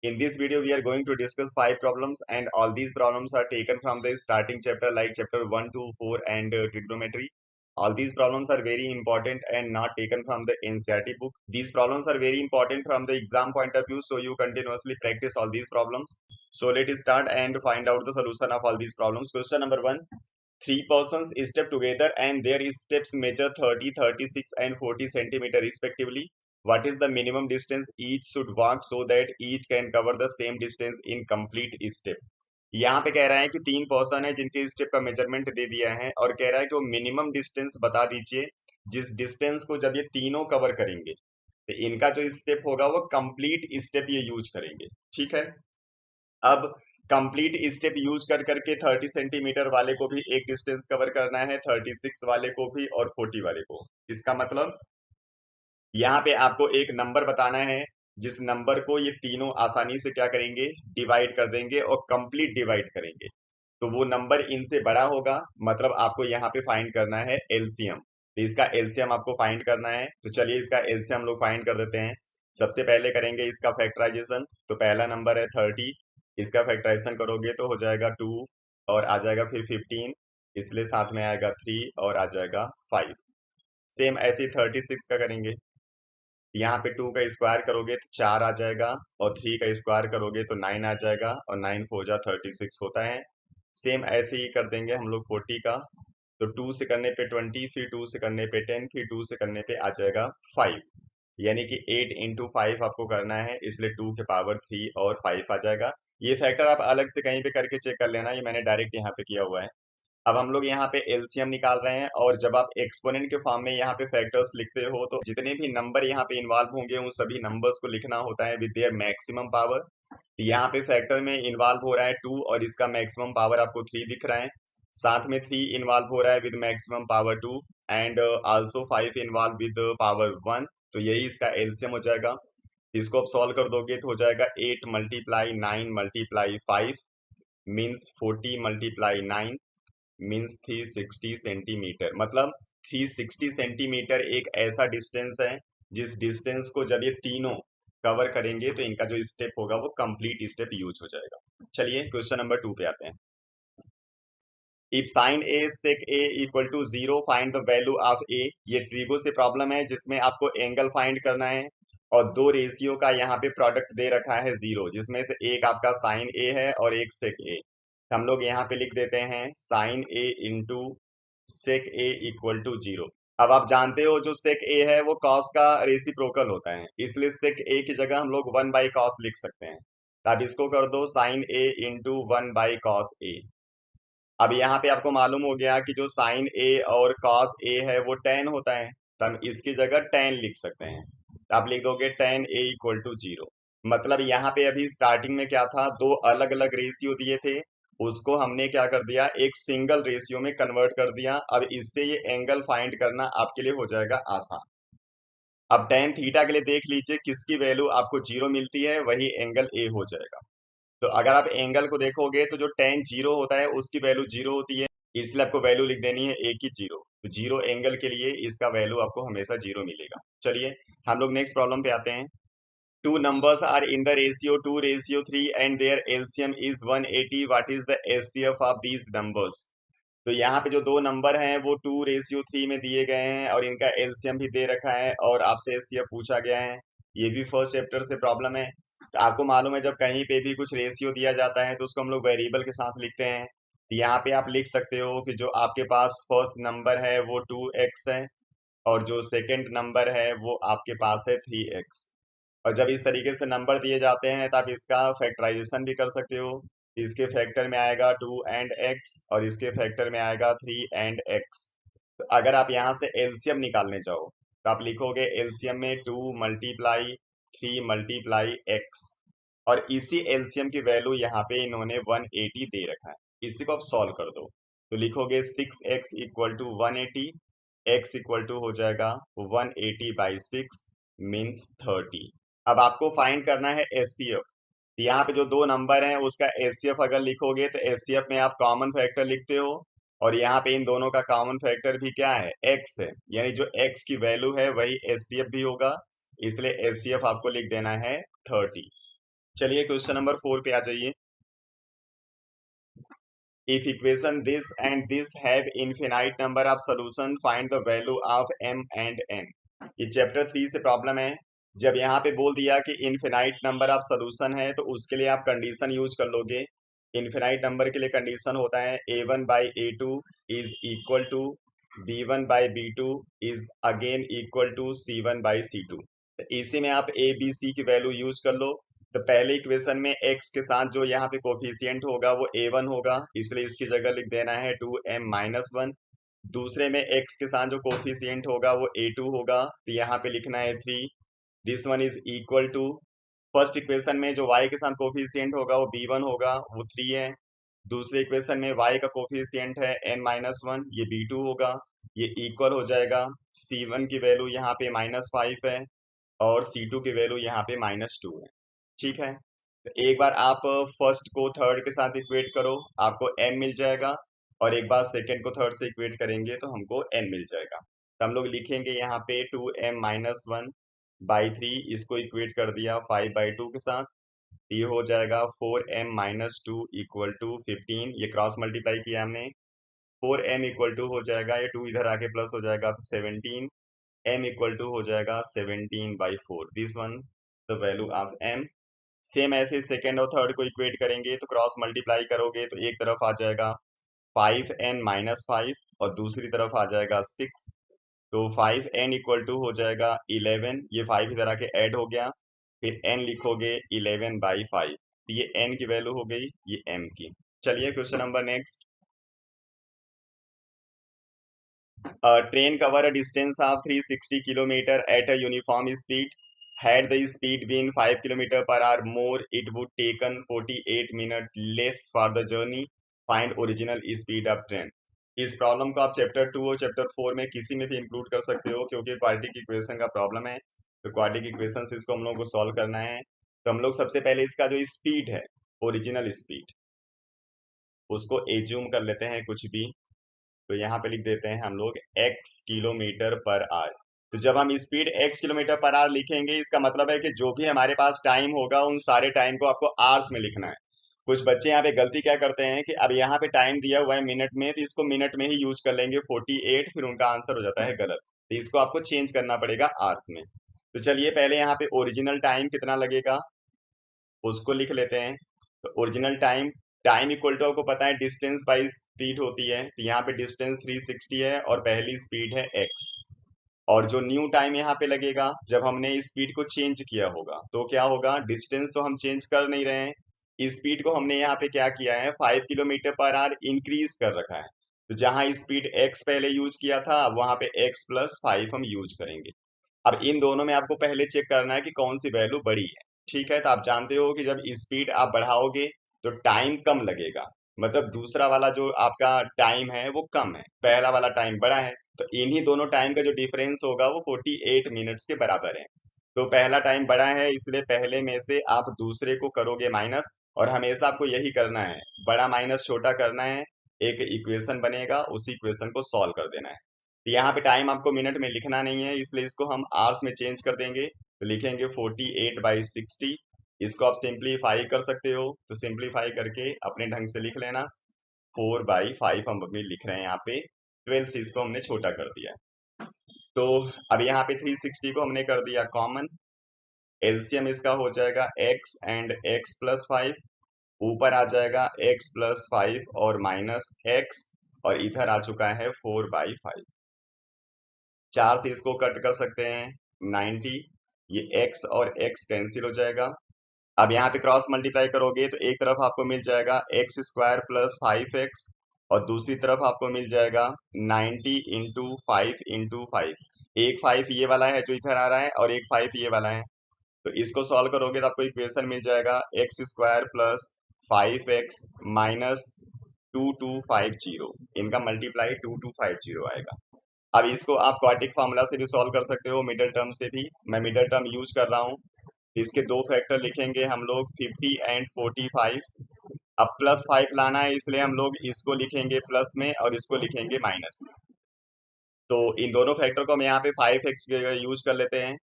In this video, we are going to discuss 5 problems, and all these problems are taken from the starting chapter, like chapter 1 to 4 and trigonometry. All these problems are very important and not taken from the NCERT book. These problems are very important from the exam point of view, so you continuously practice all these problems. So let us start and find out the solution of all these problems. Question number 1. Three persons step together and their steps measure 30, 36 and 40 centimeter respectively. What is the minimum distance each should walk so that each can cover the same distance in complete step? यहाँ पे कह रहा है कि 3 person है जिनके step का measurement दे दिया है और कह रहा है कि वो मिनिमम डिस्टेंस बता दीजिए जिस डिस्टेंस को जब ये तीनों कवर करेंगे तो इनका जो स्टेप होगा वो कंप्लीट स्टेप ये यूज करेंगे। ठीक है, अब कंप्लीट स्टेप यूज कर करके 30 सेंटीमीटर वाले को भी एक डिस्टेंस कवर करना है, 36 वाले को भी और 40 वाले को। इसका मतलब यहाँ पे आपको एक नंबर बताना है जिस नंबर को ये तीनों आसानी से क्या करेंगे, डिवाइड कर देंगे और कंप्लीट डिवाइड करेंगे। तो वो नंबर इनसे बड़ा होगा, मतलब आपको यहाँ पे फाइंड करना है एलसीएम। तो इसका एलसीएम आपको फाइंड करना है, तो चलिए इसका एलसीएम हम लोग फाइंड कर देते हैं। सबसे पहले करेंगे इसका फैक्टराइजेशन। तो पहला नंबर है 30, इसका फैक्टराइजेशन करोगे तो हो जाएगा 2 और आ जाएगा फिर 15, इसलिए साथ में आएगा 3 और आ जाएगा 5। सेम ऐसे 36 का करेंगे। यहाँ पे 2 का स्क्वायर करोगे तो 4 आ जाएगा और 3 का स्क्वायर करोगे तो 9 आ जाएगा और 9 4 जा 36 होता है। सेम ऐसे ही कर देंगे हम लोग 40 का। तो 2 से करने पे 20, फिर 2 से करने पे 10, फिर 2 से करने पे आ जाएगा 5। यानी कि 8 इंटू 5 आपको करना है, इसलिए 2 के पावर 3 और 5 आ जाएगा। ये फैक्टर आप अलग से कहीं पे करके चेक कर लेना, ये मैंने डायरेक्ट यहाँ पे किया हुआ है। अब हम लोग यहाँ पे एलसीएम निकाल रहे हैं और जब आप एक्सपोनेंट के फॉर्म में यहाँ पे फैक्टर्स लिखते हो तो जितने भी नंबर यहाँ पे इन्वॉल्व होंगे उन सभी नंबर्स को लिखना होता है विद देयर मैक्सिमम पावर। यहाँ पे फैक्टर में इन्वॉल्व हो रहा है 2 और इसका मैक्सिमम पावर आपको 3 दिख रहा है। साथ में 3 इन्वॉल्व हो रहा है with maximum power 2 and also 5 involve with power 1। तो यही इसका एलसीएम हो जाएगा। इसको आप सॉल्व कर दोगे तो हो जाएगा 8 multiply 9 multiply 5 means 40 multiply 9 means 360 centimetre. मतलब 360 सेंटीमीटर एक ऐसा डिस्टेंस है जिस डिस्टेंस को जब ये तीनों कवर करेंगे तो इनका जो स्टेप होगा वो कंप्लीट स्टेप यूज हो जाएगा। चलिए क्वेश्चन नंबर 2 पे आते हैं। If sine A sec A equal to 0 find the value of A. ये ट्रिगो से प्रॉब्लम है जिसमें आपको एंगल फाइंड करना है और दो रेशियो का यहाँ पे प्रोडक्ट दे रखा है 0, जिसमें से एक आपका साइन ए है और एक सेक ए। हम लोग यहाँ पे लिख देते हैं sine A into sec A equal to 0। अब आप जानते हो जो सेक ए है वो कॉस का रेसिप्रोकल होता है, इसलिए सेक ए की जगह हम लोग 1 बाई कॉस लिख सकते हैं। तो आप इसको कर दो sine A into 1 by cos A. अब यहाँ पे आपको मालूम हो गया कि जो साइन ए और कॉस ए है वो tan होता है, तो हम इसकी जगह tan लिख सकते हैं। तो आप लिख दोगे tan a इक्वल टू 0। मतलब यहाँ पे अभी स्टार्टिंग में क्या था, दो अलग अलग रेशियो दिए थे, उसको हमने क्या कर दिया, एक सिंगल रेशियो में कन्वर्ट कर दिया। अब इससे ये एंगल फाइंड करना आपके लिए हो जाएगा आसान। अब tan थीटा के लिए देख लीजिए किसकी वैल्यू आपको 0 मिलती है, वही एंगल ए हो जाएगा। तो अगर आप एंगल को देखोगे तो जो tan 0 होता है उसकी वैल्यू 0 होती है, इसलिए आपको वैल्यू लिख देनी है ए की 0। तो 0 एंगल के लिए इसका वैल्यू आपको हमेशा 0 मिलेगा। चलिए हम लोग नेक्स्ट प्रॉब्लम पे आते हैं। Two numbers are in the ratio 2:3 and their LCM is 180। What is the HCF of these numbers. तो यहाँ पे जो दो नंबर हैं वो 2:3 में दिए गए हैं और इनका एलसीएम भी दे रखा है और आपसे एचसीएफ पूछा गया है। ये भी फर्स्ट चैप्टर से प्रॉब्लम है। तो आपको मालूम है जब कहीं पे भी कुछ रेशियो दिया जाता है तो उसको हम लोग वेरिएबल के साथ लिखते हैं। तो यहाँ पे आप लिख सकते हो कि जो आपके पास फर्स्ट नंबर है वो 2x है और जो सेकंड नंबर है वो आपके पास है 3x। और जब इस तरीके से नंबर दिए जाते हैं तो आप इसका फैक्टराइजेशन भी कर सकते हो। इसके फैक्टर में आएगा 2 एंड x और इसके फैक्टर में आएगा 3 एंड x। तो अगर आप यहाँ से एलसीएम निकालने जाओ तो आप लिखोगे एलसीएम में 2 मल्टीप्लाई 3 मल्टीप्लाई x और इसी एलसीएम की वैल्यू यहाँ पे इन्होंने 180 दे रखा है। इसी को आप सॉल्व कर दो तो लिखोगे 6x equal to 180, x equal to हो जाएगा 180 बाई 6 मीन्स 30। अब आपको फाइंड करना है एचसीएफ। यहाँ पे जो दो नंबर हैं उसका एचसीएफ अगर लिखोगे तो एचसीएफ में आप कॉमन फैक्टर लिखते हो और यहाँ पे इन दोनों का कॉमन फैक्टर भी क्या है, x है। यानी जो x की वैल्यू है वही एचसीएफ भी होगा, इसलिए एचसीएफ आपको लिख देना है 30। चलिए क्वेश्चन नंबर 4 पे आ जाइए। If equation this and this have infinite number of solution find the value of m and n। ये चैप्टर 3 से प्रॉब्लम है। जब यहाँ पे बोल दिया कि इनफिनाइट नंबर ऑफ सॉल्यूशन है तो उसके लिए आप कंडीशन यूज कर लोगे। इनफिनाइट नंबर के लिए कंडीशन होता है a1/a2 is equal to b1/b2 is again equal to c1/c2। तो इसी में आप ए बी सी की वैल्यू यूज कर लो। तो पहले इक्वेशन में x के साथ जो यहाँ पे कोफिशियंट होगा वो a1 होगा, इसलिए इसकी जगह लिख देना है 2m-1। दूसरे में x के साथ जो कोफिशियंट होगा वो a2 होगा, तो यहाँ पे लिखना है 3। This one is equal to, first equation में जो y के साथ कोफिशियंट होगा वो b1 होगा, वो 3 है। दूसरे इक्वेशन में y का कोफिशियंट है n-1, ये b2 होगा। ये इक्वल हो जाएगा, c1 की वैल्यू यहाँ पे -5 है और C2 की वैल्यू यहाँ पे -2 है। ठीक है, तो एक बार आप फर्स्ट को थर्ड के साथ इक्वेट करो, आपको m मिल जाएगा, और एक बार सेकंड को थर्ड से इक्वेट करेंगे तो हमको n मिल जाएगा। तो हम लोग लिखेंगे यहाँ पे 2m-1/3, इसको इक्वेट कर दिया 5/2 के साथ, ये हो जाएगा 4m-2 इक्वल टू 15। ये क्रॉस मल्टीप्लाई किया हमने, 4m इक्वल टू हो जाएगा, ये 2 इधर आके प्लस हो जाएगा तो 17, m इक्वल टू हो जाएगा 17/4, this one the value of m। Same ऐसे सेकेंड और थर्ड को इक्वेट करेंगे तो क्रॉस मल्टीप्लाई करोगे तो एक तरफ आ जाएगा 5n-5 और दूसरी तरफ आ जाएगा 6, तो 5n इक्वल टू हो जाएगा 11। ये 5 इधर आके ऐड हो गया, फिर n लिखोगे 11/5, ये n की वैल्यू हो गई, ये m की। चलिए question number next. train cover a distance of 360 kilometer at a uniform speed. Had the speed been 5 kilometer per hour more, it would taken 48 minutes less for the journey. Find original speed of train। इस problem को आप chapter 2 और chapter 4 में किसी में भी include कर सकते हो, क्योंकि क्वाड्रेटिक इक्वेशन का प्रॉब्लम है। तो क्वाड्रेटिक इक्वेशन से इसको हम लोग को सॉल्व करना है। तो हम लोग सबसे पहले इसका जो स्पीड है, ओरिजिनल स्पीड, उसको एज्यूम कर लेते हैं कुछ भी। तो यहाँ पे लिख देते हैं हम लोग x किलोमीटर पर आवर। तो जब हम speed x kilometre per hour लिखेंगे, इसका मतलब है कि जो भी हमारे पास टाइम होगा उन सारे टाइम को आपको आवर्स में लिखना है। कुछ बच्चे यहाँ पे गलती क्या करते हैं कि अब यहाँ पे टाइम दिया हुआ है मिनट में, तो इसको मिनट में ही यूज कर लेंगे 48, फिर उनका आंसर हो जाता है गलत। तो इसको आपको चेंज करना पड़ेगा आवर्स में। तो चलिए पहले यहाँ पे ओरिजिनल टाइम कितना लगेगा उसको लिख लेते हैं। तो original time, time equal to आपको पता है डिस्टेंस बाई स्पीड होती है, तो यहाँ पे डिस्टेंस 360 है और पहली स्पीड है x। और जो न्यू टाइम यहाँ पे लगेगा जब हमने स्पीड को चेंज किया होगा, तो क्या होगा, डिस्टेंस तो हम चेंज कर नहीं रहे हैं, स्पीड को हमने यहाँ पे क्या किया है 5 किलोमीटर पर आवर इंक्रीज कर रखा है। तो जहां स्पीड x पहले यूज किया था, अब वहां पे x+5 हम यूज करेंगे। अब इन दोनों में आपको पहले चेक करना है कि कौन सी वैल्यू बड़ी है। ठीक है, तो आप जानते हो कि जब स्पीड आप बढ़ाओगे तो टाइम कम लगेगा, मतलब दूसरा वाला जो आपका टाइम है वो कम है, पहला वाला टाइम बड़ा है। तो इन्हीं दोनों टाइम का जो डिफरेंस होगा वो 48 मिनट्स के बराबर है। तो पहला टाइम बड़ा है, इसलिए पहले में से आप दूसरे को करोगे माइनस, और हमेशा आपको यही करना है, बड़ा माइनस छोटा करना है। एक इक्वेशन बनेगा, उसी इक्वेशन को सॉल्व कर देना है। तो यहाँ पे टाइम आपको मिनट में लिखना नहीं है, इसलिए इसको हम आवर्स में चेंज कर देंगे। तो लिखेंगे 48/60। इसको आप सिंप्लीफाई कर सकते हो, तो सिंप्लीफाई करके अपने ढंग से लिख लेना। 4/5 हम अभी लिख रहे हैं यहाँ पे, 12 से इसको हमने छोटा कर दिया। तो अब यहाँ पे 360 को हमने कर दिया कॉमन, एलसीएम इसका हो जाएगा x एंड x+5, ऊपर आ जाएगा x+5 और -x, और इधर आ चुका है 4/5। 4 से इसको कट कर सकते हैं 90, ये x और x कैंसिल हो जाएगा। अब यहाँ पे क्रॉस मल्टीप्लाई करोगे तो एक तरफ आपको मिल जाएगा x² + 5x, और दूसरी तरफ आपको मिल जाएगा 90 इंटू 5 एक 5 ये वाला है जो इधर आ रहा है और एक 5 ये वाला है। तो इसको सॉल्व करोगे तो आपको इक्वेशन मिल जाएगा x² + 5x -2250, इनका मल्टीप्लाई 2250 आएगा। अब इसको आप क्वाड्रेटिक फार्मूला से भी सॉल्व कर सकते हो, मिडल टर्म से भी, मैं मिडल टर्म यूज कर रहा हूँ। इसके दो फैक्टर लिखेंगे हम लोग 50 एंड 45। अब +5 लाना है, इसलिए हम लोग इसको लिखेंगे प्लस में और इसको लिखेंगे माइनस में। तो इन दोनों फैक्टर को हम यहाँ पे 5x यूज कर लेते हैं।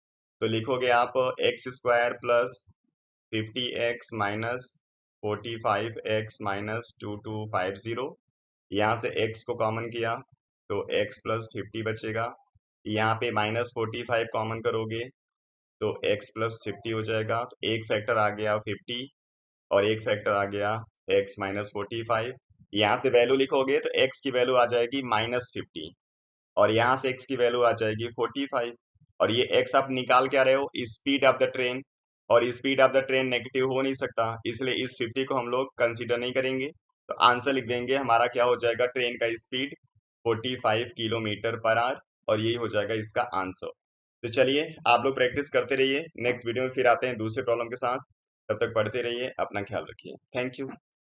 तो लिखोगे आप x² 50x minus 45x minus 2250। यहाँ से x को कॉमन किया तो x प्लस 50 बचेगा। यहाँ पे माइनस 45 कॉमन करोगे तो x प्लस 50 हो जाएगा। तो एक फैक्टर आ गया 50 और एक फैक्टर आ गया x माइनस 45। यहाँ से वैल्यू लिखोगे तो x की वैल्यू आ जाएगी -50 और यहाँ से x की वैल्यू आ जाएगी 45। और ये x आप निकाल क्या रहे हो, स्पीड ऑफ द ट्रेन, और speed of the train negative हो नहीं सकता, इसलिए इस 50 को हम लोग कंसीडर नहीं करेंगे। तो आंसर लिख देंगे हमारा क्या हो जाएगा, ट्रेन का स्पीड 45 किलोमीटर पर आवर, और यही हो जाएगा इसका आंसर। तो चलिए आप लोग प्रैक्टिस करते रहिए, नेक्स्ट वीडियो में फिर आते हैं दूसरे प्रॉब्लम के साथ। तब तक पढ़ते रहिए, अपना ख्याल रखिए। Thank you.